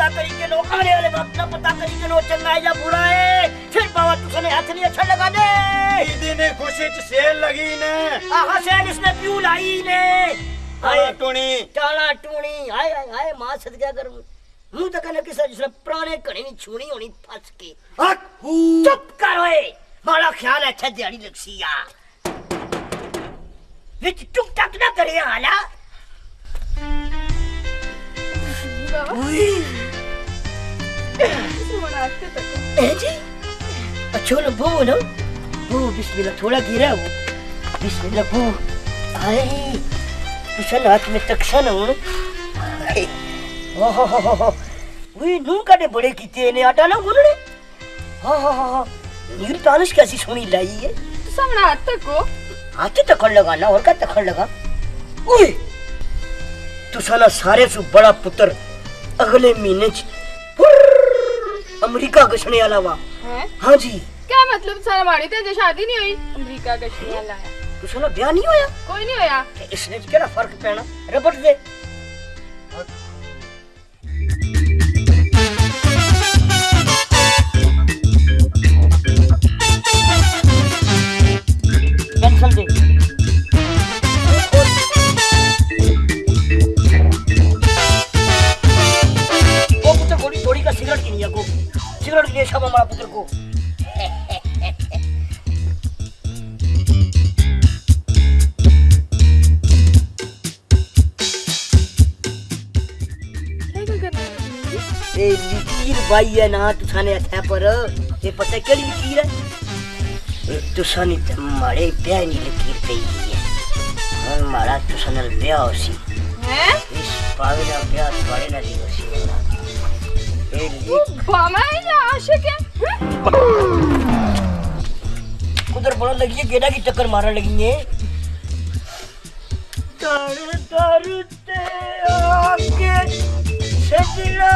पता करी के नो आने वाले वक्त ना पता करी के नो चंगा है या बुरा है फिर बाबा तुसने हाथ नहीं अच्छा लगा दे दीदी ने खुशी च सेल लगी ने आहा सेल इसने प्यू लाई ने हाय टूणी टाला टूणी हाय हाय हाय मां सदका कर मुंह तक ने किसा जिसने पुराने घणे नी छूनी होनी फस के चुप कर ओए मारा ख्याल अच्छा दिहाड़ी लगसी या विच टुक टक ना करे हाला जी अच्छो ना बो ना बो बिस्मिल्लाह थोड़ा गिरा वो बिस्मिल्लाह बो आए तुसन हाथ में तक्शन हो वही नू काटे बड़े कीते ने आटा ना गुनने हाँ नीर तानिश कैसी सोनी लाई है तो सामने हाथ तक लगा ना और का तक लगा ओए तुसाना सारे सु बड़ा पुत्र अगले महीने च अमेरिका गशने अलावा है हाँ जी क्या मतलब सारा माड़ी ते शादी नहीं हुई अमेरिका गशने वाला है तुसाना ब्याह नहीं होया कोई नहीं होया इसने क्या फर्क पैना रबट दे कैंसल दे वो पुत्र थोड़ी का सिगरेट की नहीं है को सिगरेट की नेशा हमारा पुत्र को ए लकीर भाई है ना तुसाने अच्छा पर ये पता है केड़ी लकीर है तुसानी मारे ब्याह नहीं लकीर पे ही है हमारा तुसानल ब्याह होसी हैं इस पागल ब्याह थोड़े ना दी होसी ए बामा या आशिक है उधर बोला लगी है गेड़ा की टक्कर मारने लगी है तर ते आके सजना